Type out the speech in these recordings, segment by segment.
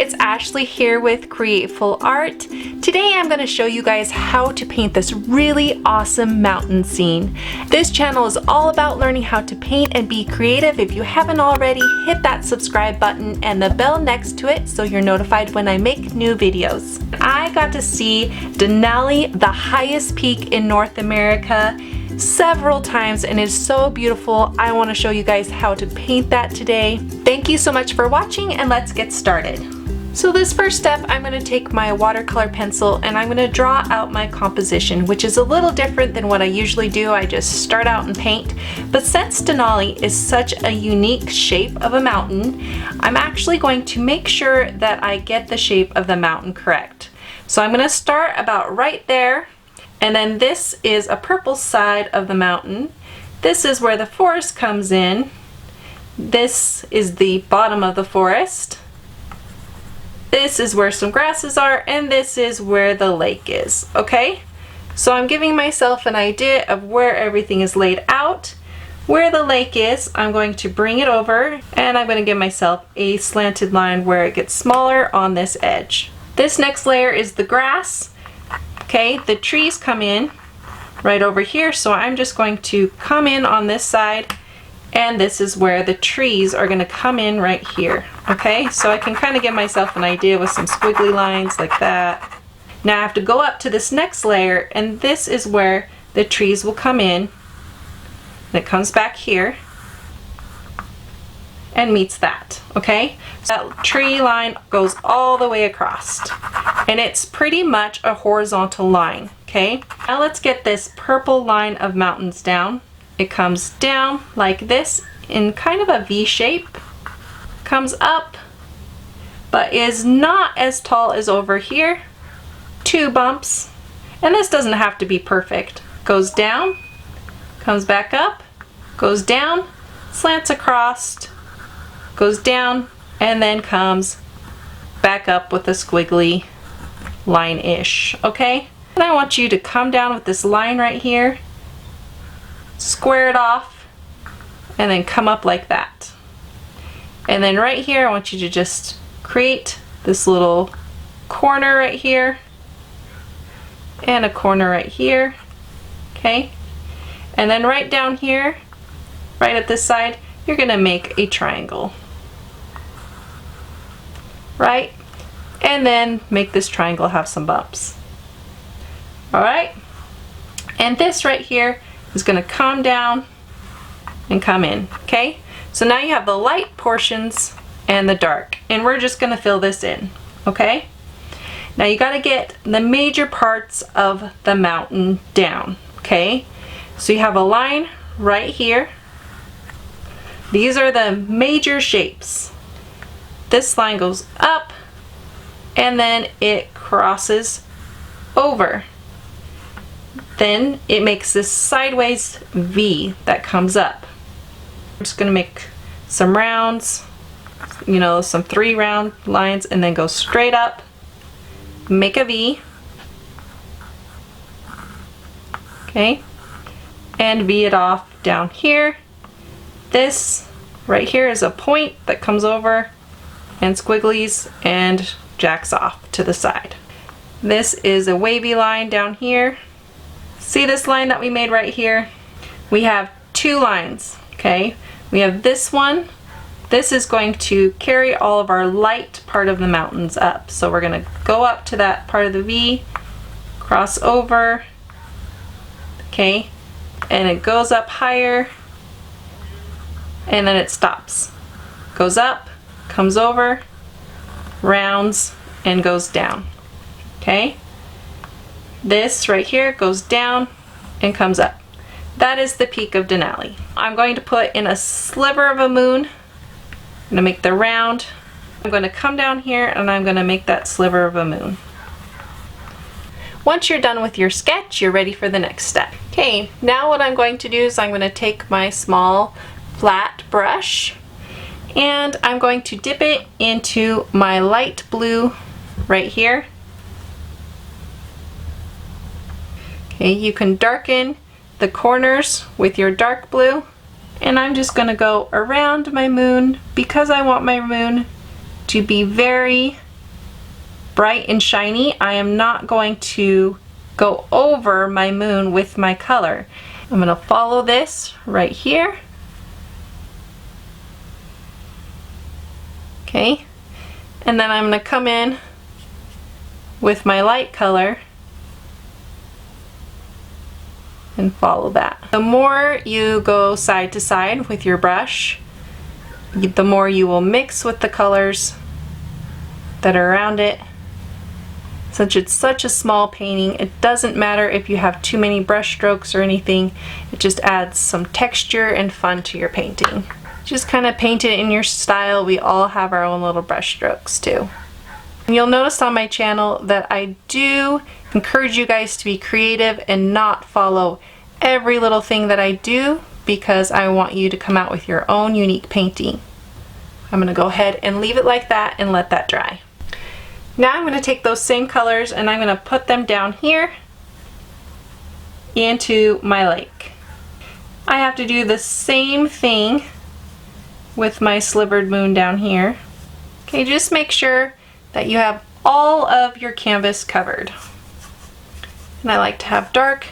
it's Ashley here with Createful Art. Today I'm going to show you guys how to paint this really awesome mountain scene. This channel is all about learning how to paint and be creative. If you haven't already, hit that subscribe button and the bell next to it so you're notified when I make new videos. I got to see Denali, the highest peak in North America, several times, and it's so beautiful. I want to show you guys how to paint that today. Thank you so much for watching, and let's get started. So this first step, I'm going to take my watercolor pencil and I'm going to draw out my composition, which is a little different than what I usually do. I just start out and paint. But since Denali is such a unique shape of a mountain, I'm actually going to make sure that I get the shape of the mountain correct. So I'm going to start about right there. And then this is a purple side of the mountain. This is where the forest comes in. This is the bottom of the forest. This is where some grasses are, and this is where the lake is, okay? So I'm giving myself an idea of where everything is laid out. Where the lake is, I'm going to bring it over, and I'm going to give myself a slanted line where it gets smaller on this edge. This next layer is the grass. Okay, the trees come in right over here, so I'm just going to come in on this side, and this is where the trees are going to come in right here. Okay, so I can kind of give myself an idea with some squiggly lines like that. Now I have to go up to this next layer, and this is where the trees will come in, and it comes back here and meets that. Okay, so that tree line goes all the way across, and it's pretty much a horizontal line. Okay, now let's get this purple line of mountains down. It comes down like this in kind of a V shape, comes up, but is not as tall as over here. Two bumps, and this doesn't have to be perfect. Goes down, comes back up, goes down, slants across, goes down, and then comes back up with a squiggly line-ish, okay? And I want you to come down with this line right here, square it off, and then come up like that. And then right here, I want you to just create this little corner right here, and a corner right here, okay? And then right down here, right at this side, you're gonna make a triangle. Right? And then make this triangle have some bumps. Alright? And this right here is going to come down and come in. Okay? So now you have the light portions and the dark. And we're just going to fill this in. Okay? Now you got to get the major parts of the mountain down. Okay? So you have a line right here. These are the major shapes. This line goes up, and then it crosses over. Then it makes this sideways V that comes up. I'm just going to make some rounds, you know, some 3 round lines, and then go straight up, make a V, okay, and V it off down here. This right here is a point that comes over and squigglies and jacks off to the side. This is a wavy line down here. See this line that we made right here? We have 2 lines, okay? We have this one. This is going to carry all of our light part of the mountains up. So we're gonna go up to that part of the V, cross over, okay? And it goes up higher, and then it stops. Goes up, comes over, rounds, and goes down. Okay? This right here goes down and comes up. That is the peak of Denali. I'm going to put in a sliver of a moon. I'm going to make the round. I'm going to come down here and I'm going to make that sliver of a moon. Once you're done with your sketch, you're ready for the next step. Okay, now what I'm going to do is I'm going to take my small flat brush, and I'm going to dip it into my light blue right here. Okay, you can darken the corners with your dark blue, and I'm just going to go around my moon because I want my moon to be very bright and shiny, I am not going to go over my moon with my color. I'm going to follow this right here. Okay, and then I'm going to come in with my light color and follow that. The more you go side to side with your brush, the more you will mix with the colors that are around it. Since it's such a small painting, it doesn't matter if you have too many brush strokes or anything. It just adds some texture and fun to your painting. Just kind of paint it in your style. We all have our own little brush strokes too. And you'll notice on my channel that I do encourage you guys to be creative and not follow every little thing that I do, because I want you to come out with your own unique painting. I'm going to go ahead and leave it like that and let that dry. Now I'm going to take those same colors and I'm going to put them down here into my lake. I have to do the same thing with my slivered moon down here. Okay, just make sure that you have all of your canvas covered. And I like to have dark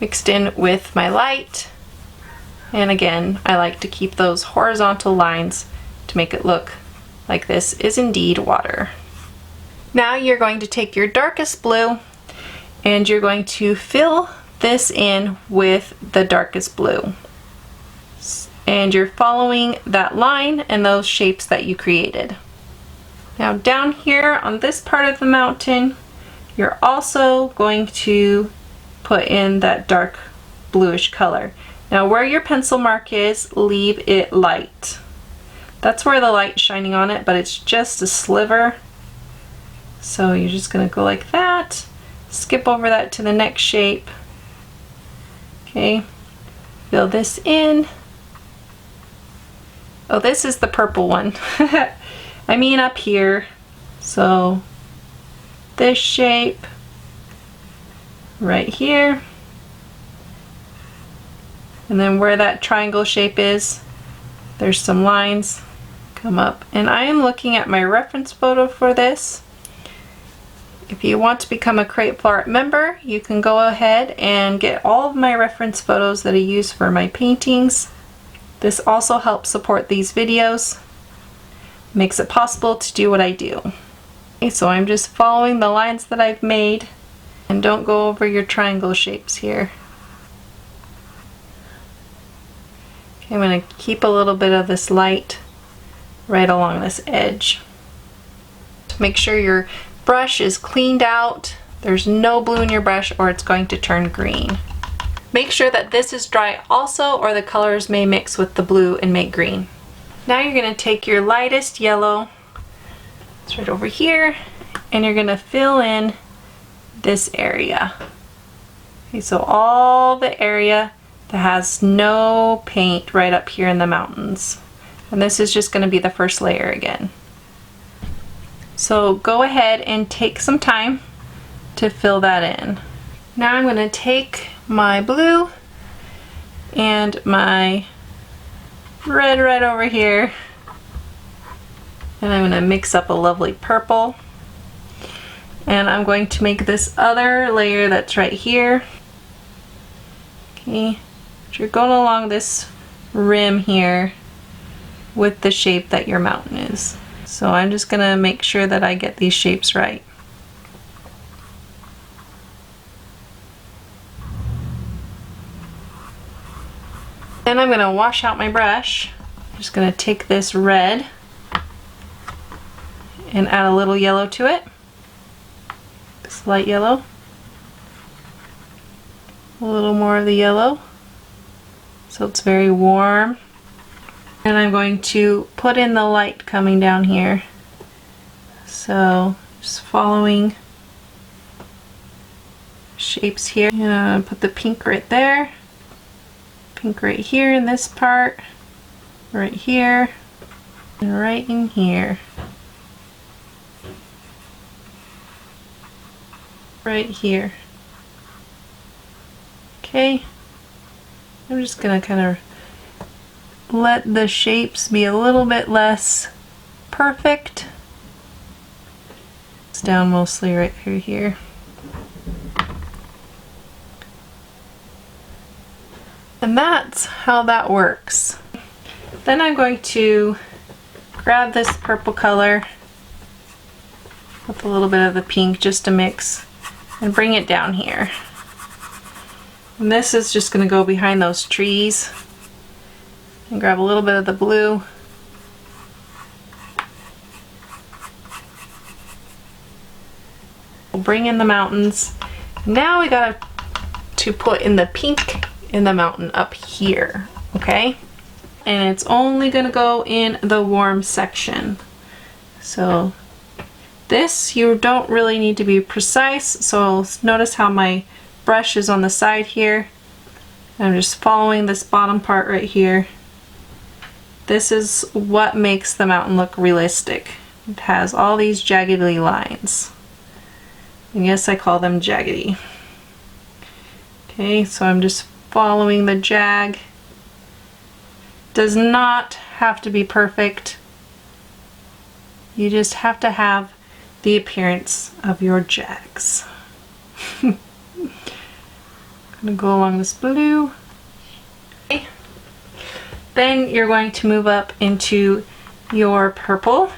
mixed in with my light. And again, I like to keep those horizontal lines to make it look like this is indeed water. Now you're going to take your darkest blue and you're going to fill this in with the darkest blue. And you're following that line and those shapes that you created. Now down here on this part of the mountain, you're also going to put in that dark bluish color. Now where your pencil mark is, leave it light. That's where the light's shining on it, but it's just a sliver. So you're just going to go like that, skip over that to the next shape. Okay, fill this in. Oh, this is the purple one. I mean up here. So this shape right here. And then where that triangle shape is, there's some lines come up. And I am looking at my reference photo for this. If you want to become a Createful Art member, you can go ahead and get all of my reference photos that I use for my paintings. This also helps support these videos, makes it possible to do what I do. Okay, so I'm just following the lines that I've made, and don't go over your triangle shapes here. Okay, I'm going to keep a little bit of this light right along this edge. Make sure your brush is cleaned out. There's no blue in your brush or it's going to turn green. Make sure that this is dry also, or the colors may mix with the blue and make green. Now you're going to take your lightest yellow, it's right over here, and you're going to fill in this area. Okay, so all the area that has no paint right up here in the mountains. And this is just going to be the first layer again. So go ahead and take some time to fill that in. Now I'm going to take my blue and my red right over here, and I'm going to mix up a lovely purple, and I'm going to make this other layer that's right here. Okay, so you're going along this rim here with the shape that your mountain is. So I'm just going to make sure that I get these shapes right. Then I'm going to wash out my brush. I'm just going to take this red and add a little yellow to it. This light yellow. A little more of the yellow, so it's very warm. And I'm going to put in the light coming down here. So just following shapes here. And I'm going to put the pink right there. Pink right here in this part. Right here. And right in here. Right here. Okay. I'm just going to kind of let the shapes be a little bit less perfect. It's down mostly right through here. And that's how that works. Then I'm going to grab this purple color with a little bit of the pink just to mix and bring it down here. And this is just going to go behind those trees. And grab a little bit of the blue. We'll bring in the mountains. Now we got to put in the pink in the mountain up here, okay? And it's only gonna go in the warm section. So this, you don't really need to be precise. So notice how my brush is on the side here. I'm just following this bottom part right here. This is what makes the mountain look realistic. It has all these jaggedy lines. And yes, I call them jaggedy. Okay, so I'm just following the jag. Does not have to be perfect. You just have to have the appearance of your jags. I'm gonna go along this blue. Okay. Then you're going to move up into your purple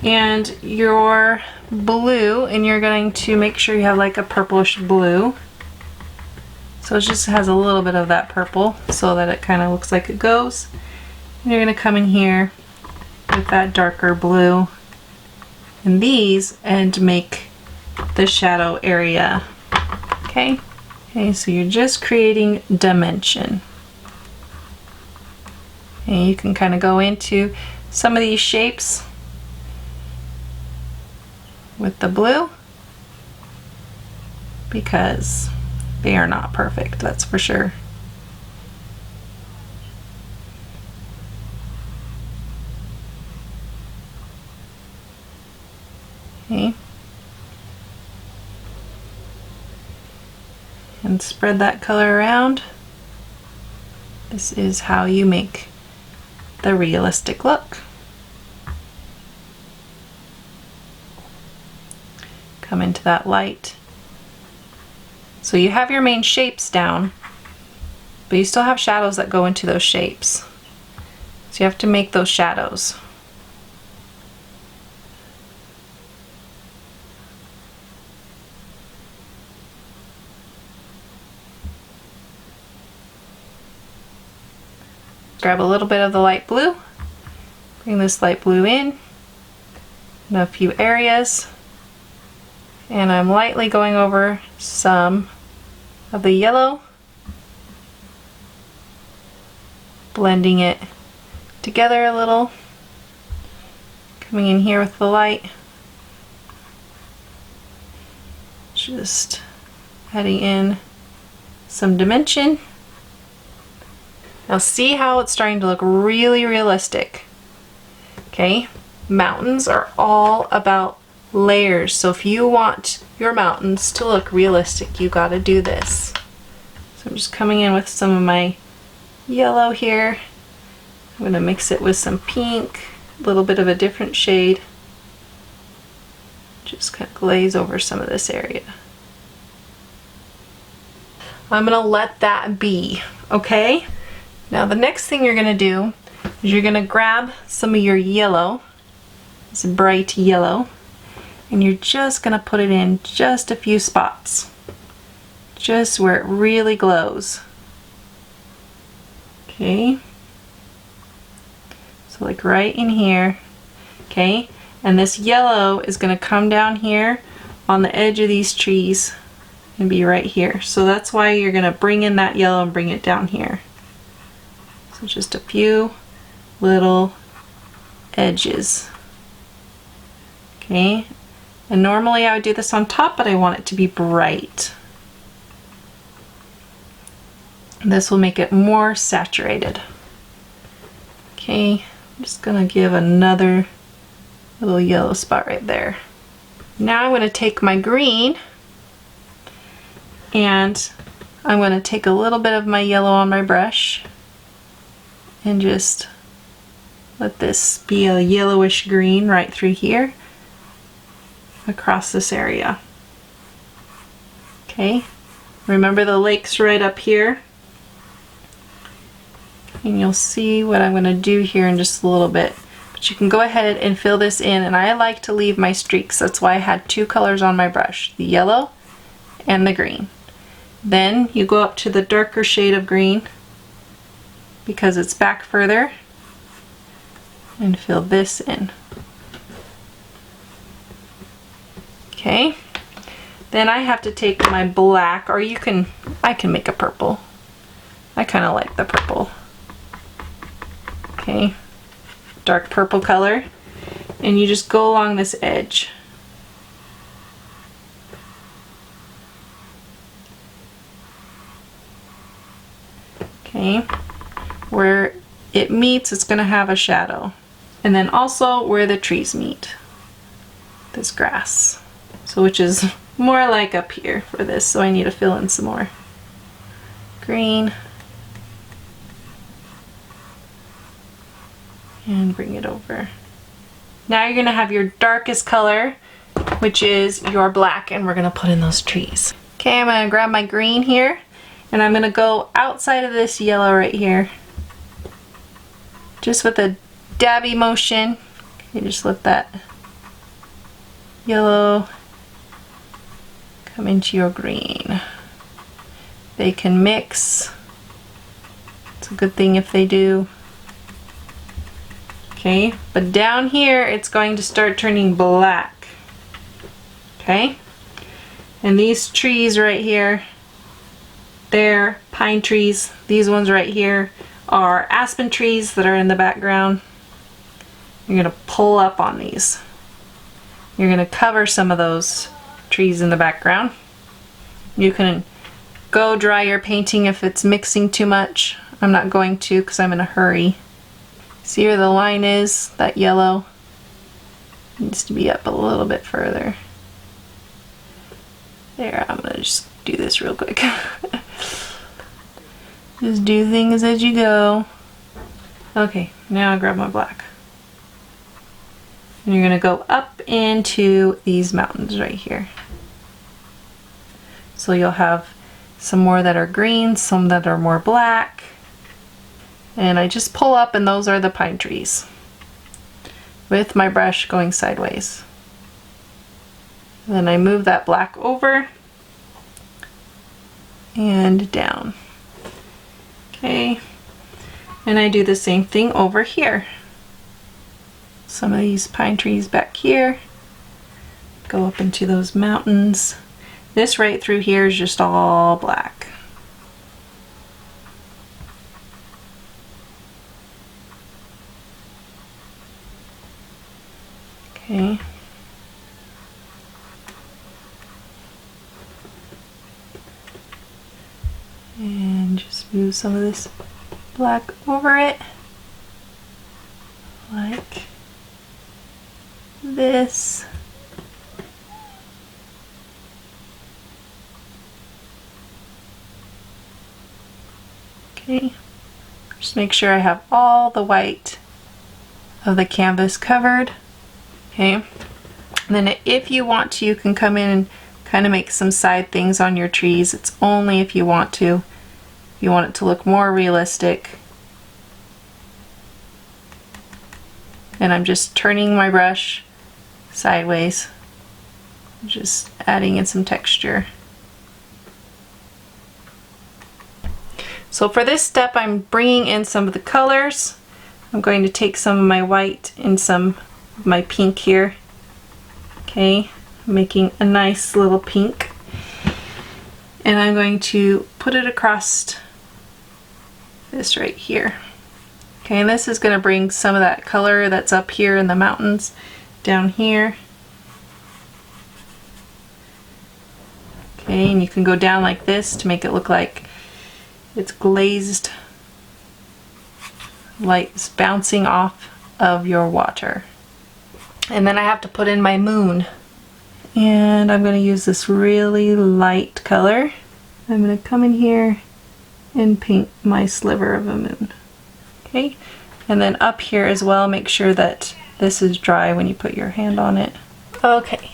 and your blue, and you're going to make sure you have like a purplish blue. So it just has a little bit of that purple so that it kind of looks like it goes. And you're going to come in here with that darker blue and these and make the shadow area. Okay? Okay, so you're just creating dimension. And you can kind of go into some of these shapes with the blue because they are not perfect, that's for sure. Okay. And spread that color around. This is how you make the realistic look. Come into that light. So you have your main shapes down, but you still have shadows that go into those shapes. So you have to make those shadows. Grab a little bit of the light blue, bring this light blue in a few areas, and I'm lightly going over some of the yellow, blending it together a little, coming in here with the light, just adding in some dimension. Now see how it's starting to look really realistic. Okay, mountains are all about layers, so if you want your mountains to look realistic, you got to do this. So I'm just coming in with some of my yellow here. I'm going to mix it with some pink, a little bit of a different shade. Just kind of glaze over some of this area. I'm going to let that be, okay? Now the next thing you're going to do is you're going to grab some of your yellow, this bright yellow, and you're just going to put it in just a few spots, just where it really glows. Okay, so like right in here. Okay, and this yellow is going to come down here on the edge of these trees and be right here. So that's why you're going to bring in that yellow and bring it down here. So just a few little edges. Okay, and normally I would do this on top, but I want it to be bright. This will make it more saturated. Okay, I'm just gonna give another little yellow spot right there. Now I'm gonna take my green and I'm gonna take a little bit of my yellow on my brush and just let this be a yellowish green right through here. across this area. Okay, remember the lake's right up here. And you'll see what I'm going to do here in just a little bit. But you can go ahead and fill this in, and I like to leave my streaks. That's why I had two colors on my brush, the yellow and the green. Then you go up to the darker shade of green because it's back further and fill this in. Okay, then I have to take my black, or I can make a purple. I kind of like the purple. Okay, dark purple color, and you just go along this edge. Okay, where it meets, it's going to have a shadow. And then also where the trees meet, this grass. So which is more like up here for this, so I need to fill in some more green. And bring it over. Now you're going to have your darkest color, which is your black, and we're going to put in those trees. Okay, I'm going to grab my green here, and I'm going to go outside of this yellow right here. Just with a dabby motion, you just let that yellow come into your green. They can mix. It's a good thing if they do. Okay, but down here it's going to start turning black. Okay, and these trees right here, they're pine trees. These ones right here are aspen trees that are in the background. You're going to pull up on these. You're going to cover some of those trees in the background. You can go dry your painting if it's mixing too much. I'm not going to because I'm in a hurry. See where the line is? That yellow needs to be up a little bit further. There, I'm going to just do this real quick. Just do things as you go. Okay, now I grab my black. And you're going to go up into these mountains right here. So you'll have some more that are green, some that are more black. And I just pull up, and those are the pine trees with my brush going sideways. Then I move that black over and down. Okay, and I do the same thing over here. Some of these pine trees back here go up into those mountains. This right through here is just all black. Okay. And just move some of this black over it, like this. Okay, just make sure I have all the white of the canvas covered. Okay, and then if you want to, you can come in and kind of make some side things on your trees. It's only if you want to. If you want it to look more realistic. And I'm just turning my brush sideways, just adding in some texture. So for this step, I'm bringing in some of the colors. I'm going to take some of my white and some of my pink here. Okay, making a nice little pink. And I'm going to put it across this right here. Okay, and this is going to bring some of that color that's up here in the mountains down here. Okay, and you can go down like this to make it look like it's glazed, light is bouncing off of your water. And then I have to put in my moon. And I'm going to use this really light color. I'm going to come in here and paint my sliver of a moon. Okay, and then up here as well, make sure that this is dry when you put your hand on it. Okay,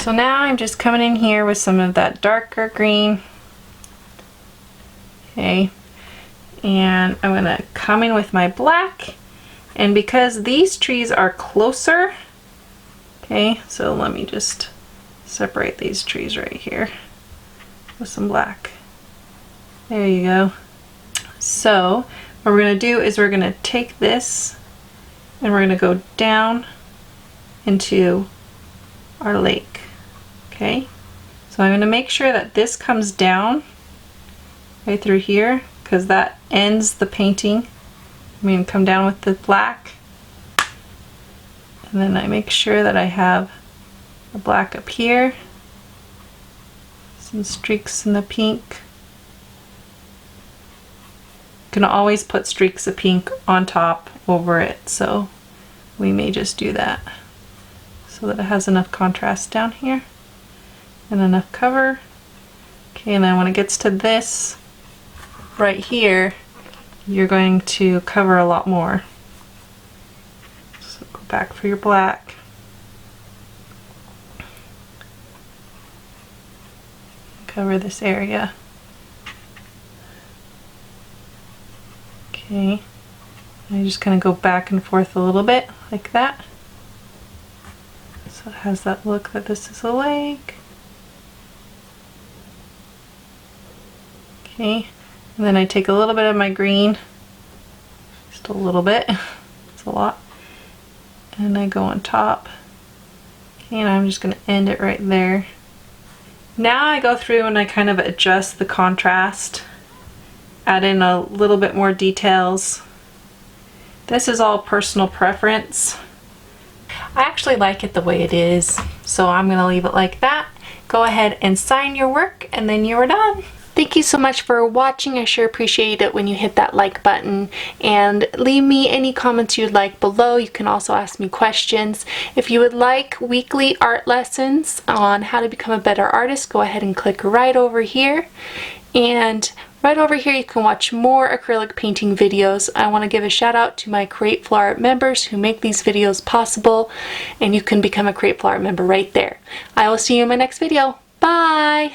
So now I'm just coming in here with some of that darker green. Okay, and I'm gonna come in with my black, and because these trees are closer, okay, so let me just separate these trees right here with some black. There you go. So what we're gonna do is we're gonna take this and we're gonna go down into our lake. Okay, so I'm gonna make sure that this comes down right through here, because that ends the painting. I'm going to come down with the black, and then I make sure that I have the black up here, some streaks in the pink. You can always put streaks of pink on top over it, so we may just do that so that it has enough contrast down here and enough cover. Okay, and then when it gets to this right here, you're going to cover a lot more. So go back for your black. Cover this area. Okay, I'm just going to go back and forth a little bit like that. So it has that look that this is a lake. Okay. And then I take a little bit of my green, just a little bit, it's a lot, and I go on top. Okay, and I'm just going to end it right there. Now I go through and I kind of adjust the contrast, add in a little bit more details. This is all personal preference. I actually like it the way it is, so I'm going to leave it like that. Go ahead and sign your work, and then you're done. Thank you so much for watching. I sure appreciate it when you hit that like button, and leave me any comments you'd like below. You can also ask me questions. If you would like weekly art lessons on how to become a better artist, go ahead and click right over here. And right over here you can watch more acrylic painting videos. I want to give a shout out to my Createful Art members who make these videos possible, and you can become a Createful Art member right there. I will see you in my next video. Bye!